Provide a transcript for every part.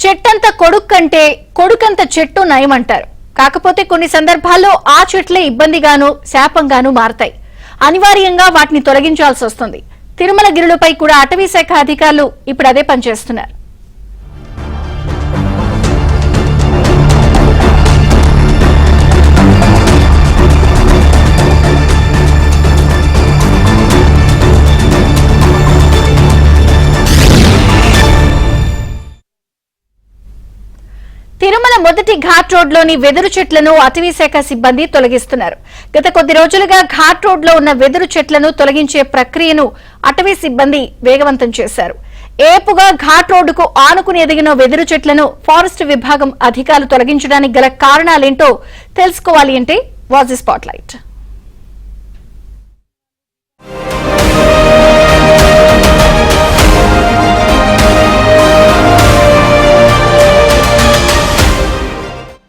చెట్టంత కొడుకు కంటే కొడుకంత చెట్టు నయమంటారు. కాకపోతే కొన్ని సందర్భాల్లో ఆ చెట్లే ఇబ్బందిగాను శాపంగాను మారతాయి. అనివార్యంగా వాటిని తొలగించాల్సి వస్తుంది. తిరుమలగిరులపై కూడా అటవీ శాఖ అధికారులు ఇప్పుడు అదే పనిచేస్తున్నారు. తిరుమల మొదటి ఘాట్ రోడ్లోని వెదురు చెట్లను అటవీ శాఖ సిబ్బంది తొలగిస్తున్నారు. గత కొద్ది రోజులుగా ఘాట్ రోడ్లో ఉన్న వెదురు చెట్లను తొలగించే ప్రక్రియను అటవీ సిబ్బంది వేగవంతం చేశారు. ఏపుగా ఘాట్ రోడ్డుకు ఆనుకుని ఎదిగిన వెదురు చెట్లను ఫారెస్ట్ విభాగం అధికారులు తొలగించడానికి గల కారణాలేంటో తెలుసుకోవాలి అంటే వాజ్ ది స్పాట్లైట్.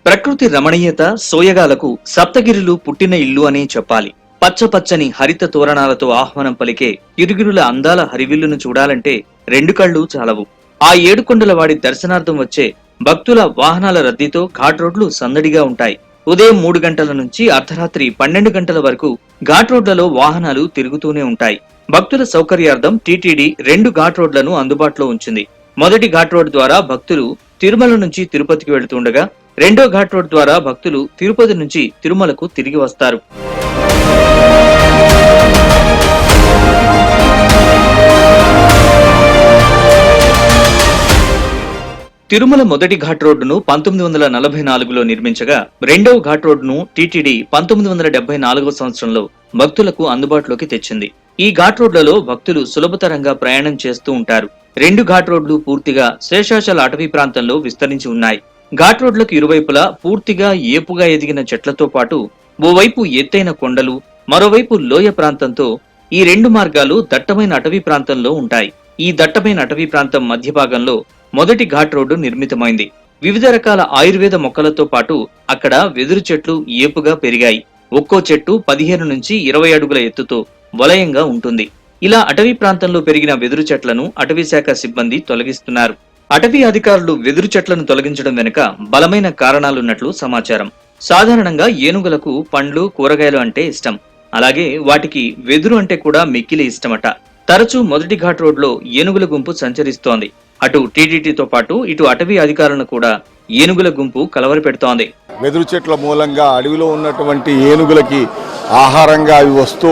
ప్రకృతి రమణీయత సోయగాలకు సప్తగిరులు పుట్టిన ఇల్లు అనే చెప్పాలి. పచ్చపచ్చని హరిత తోరణాలతో ఆహ్వానం పలికే ఇరుగురుల అందాల హరివిల్లును చూడాలంటే రెండు కళ్లు చాలవు. ఆ ఏడుకొండల వాడి దర్శనార్థం వచ్చే భక్తుల వాహనాల రద్దీతో ఘాట్ రోడ్లు సందడిగా ఉంటాయి. ఉదయం 3 గంటల నుంచి అర్ధరాత్రి 12 గంటల వరకు ఘాట్ రోడ్లలో వాహనాలు తిరుగుతూనే ఉంటాయి. భక్తుల సౌకర్యార్థం టీటీడీ 2 ఘాట్ రోడ్లను అందుబాటులో ఉంచింది. మొదటి ఘాట్ రోడ్ ద్వారా భక్తులు తిరుమల నుంచి తిరుపతికి వెళుతుండగా రెండో ఘాట్ రోడ్ ద్వారా భక్తులు తిరుపతి నుంచి తిరుమలకు తిరిగి వస్తారు. తిరుమల మొదటి ఘాట్ రోడ్డును 1944లో నిర్మించగా రెండవ ఘాట్ రోడ్డును టీటీడీ 1974 సంవత్సరంలో భక్తులకు అందుబాటులోకి తెచ్చింది. ఈ ఘాట్ రోడ్లలో భక్తులు సులభతరంగా ప్రయాణం చేస్తూ ఉంటారు. 2 ఘాట్ రోడ్లు పూర్తిగా శేషాచల అటవీ ప్రాంతంలో విస్తరించి ఉన్నాయి. ఘాట్ రోడ్లకు ఇరువైపులా పూర్తిగా ఏపుగా ఎదిగిన చెట్లతో పాటు ఓవైపు ఎత్తైన కొండలు, మరోవైపు లోయ ప్రాంతంతో ఈ 2 మార్గాలు దట్టమైన అటవీ ప్రాంతంలో ఉంటాయి. ఈ దట్టమైన అటవీ ప్రాంతం మధ్య భాగంలో మొదటి ఘాట్ రోడ్డు నిర్మితమైంది. వివిధ రకాల ఆయుర్వేద మొక్కలతో పాటు అక్కడ వెదురు చెట్లు ఏపుగా పెరిగాయి. ఒక్కో చెట్టు 15 నుంచి 20 అడుగుల ఎత్తుతో వలయంగా ఉంటుంది. ఇలా అటవీ ప్రాంతంలో పెరిగిన వెదురు చెట్లను అటవీ శాఖ సిబ్బంది తొలగిస్తున్నారు. అటవీ అధికారులు వెదురు చెట్లను తొలగించడం వెనుక బలమైన కారణాలున్నట్లు సమాచారం. సాధారణంగా ఏనుగులకు పండ్లు, కూరగాయలు అంటే ఇష్టం. అలాగే వాటికి వెదురు అంటే కూడా మిక్కిలి ఇష్టమట. తరచూ మొదటి ఘాట్ రోడ్లో ఏనుగుల గుంపు సంచరిస్తోంది. అటు టీటీడీతో పాటు ఇటు అటవీ అధికారులను కూడా ఏనుగుల గుంపు కలవరి పెడుతోంది. వెదురు చెట్ల మూలంగా అడవిలో ఉన్నటువంటి ఏనుగులకి ఆహారంగా అవి వస్తూ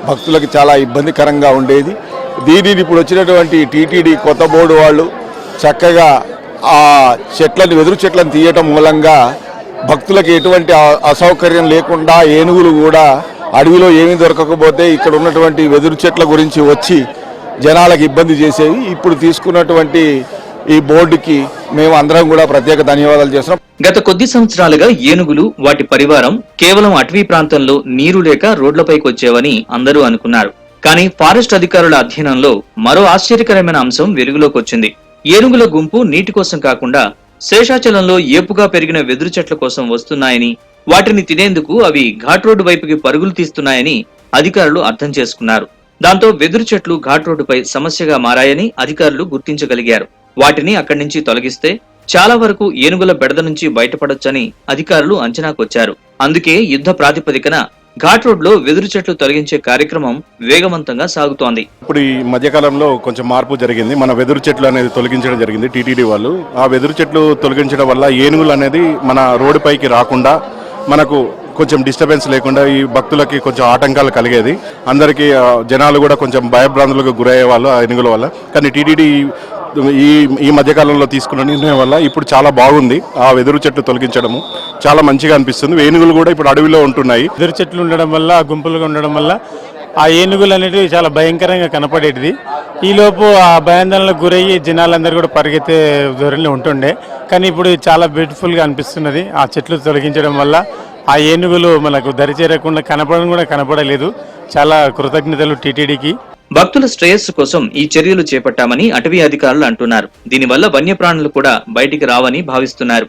భక్తులకు చాలా ఇబ్బందికరంగా ఉండేది. దీనిని ఇప్పుడు వచ్చినటువంటి టీటీడీ కొత్త బోర్డు వాళ్ళు చక్కగా ఆ చెట్లను వెదురు చెట్లను తీయటం మూలంగా భక్తులకు ఎటువంటి అసౌకర్యం లేకుండా ఏనుగులు కూడా అడవిలో ఏమీ దొరకకపోతే ఇక్కడ ఉన్నటువంటి వెదురు చెట్ల గురించి వచ్చి జనాలకు ఇబ్బంది చేసేవి. ఇప్పుడు తీసుకున్నటువంటి ఈ బోర్డుకి మేము అందరం కూడా ప్రత్యేక ధన్యవాదాలు చేస్తున్నాం. గత కొద్ది సంవత్సరాలుగా ఏనుగులు, వాటి పరివారం కేవలం అటవీ ప్రాంతంలో నీరు లేక రోడ్లపైకి వచ్చేవని అందరూ అనుకున్నారు. కానీ ఫారెస్ట్ అధికారుల అధ్యయనంలో మరో ఆశ్చర్యకరమైన అంశం వెలుగులోకి వచ్చింది. ఏనుగుల గుంపు నీటి కోసం కాకుండా శేషాచలంలో ఏపుగా పెరిగిన వెదురు చెట్ల కోసం వస్తున్నాయని, వాటిని తినేందుకు అవి ఘాట్ రోడ్డు వైపుకి పరుగులు తీస్తున్నాయని అధికారులు అర్థం చేసుకున్నారు. దాంతో వెదురు చెట్లు ఘాట్ రోడ్డుపై సమస్యగా మారాయని అధికారులు గుర్తించగలిగారు. వాటిని అక్కడి నుంచి తొలగిస్తే చాలా వరకు ఏనుగుల బెడద నుంచి బయటపడొచ్చని అధికారులు అంచనాకొచ్చారు. అందుకే యుద్ధ ప్రాతిపదికన ఘాట్ రోడ్ లో వెదురు చెట్లు తొలగించే కార్యక్రమం వేగవంతంగా సాగుతోంది. ఇప్పుడు ఈ మధ్యకాలంలో కొంచెం మార్పు జరిగింది. మన వెదురు చెట్లు అనేది తొలగించడం జరిగింది టీటీడీ వాళ్ళు. ఆ వెదురు చెట్లు తొలగించడం వల్ల ఏనుగులు అనేది మన రోడ్డు పైకి రాకుండా, మనకు కొంచెం డిస్టర్బెన్స్ లేకుండా ఈ భక్తులకి కొంచెం ఆటంకాలు కలిగేది. అందరికీ జనాలు కూడా కొంచెం భయభ్రాంతులకు గురయ్యే వాళ్ళు ఆ ఏనుగుల వల్ల. కానీ టీటీడీ ఈ మధ్యకాలంలో తీసుకున్న నిర్ణయం వల్ల ఇప్పుడు చాలా బాగుంది. ఆ వెదురు చెట్లు తొలగించడము చాలా మంచిగా అనిపిస్తుంది. ఏనుగులు కూడా ఇప్పుడు అడవిలో ఉంటున్నాయి. వెదురు చెట్లు ఉండడం వల్ల, గుంపులుగా ఉండడం వల్ల ఆ ఏనుగులు అనేటివి చాలా భయంకరంగా కనపడేటిది. ఈలోపు ఆ భయాందోళనకు గురయ్యి జనాలందరూ కూడా పరిగెత్తే ధోరణిలో ఉంటుండే. కానీ ఇప్పుడు చాలా బ్యూటిఫుల్గా అనిపిస్తున్నది. ఆ చెట్లు తొలగించడం వల్ల ఆ ఏనుగులు మనకు దరిచేరకుండా కనపడడం కూడా కనపడలేదు. చాలా కృతజ్ఞతలు టీటీడీకి. భక్తుల శ్రేయస్సు కోసం ఈ చర్యలు చేపట్టామని అటవీ అధికారులు అంటున్నారు. దీనివల్ల వన్యప్రాణులు కూడా బయటికి రావని భావిస్తున్నారు.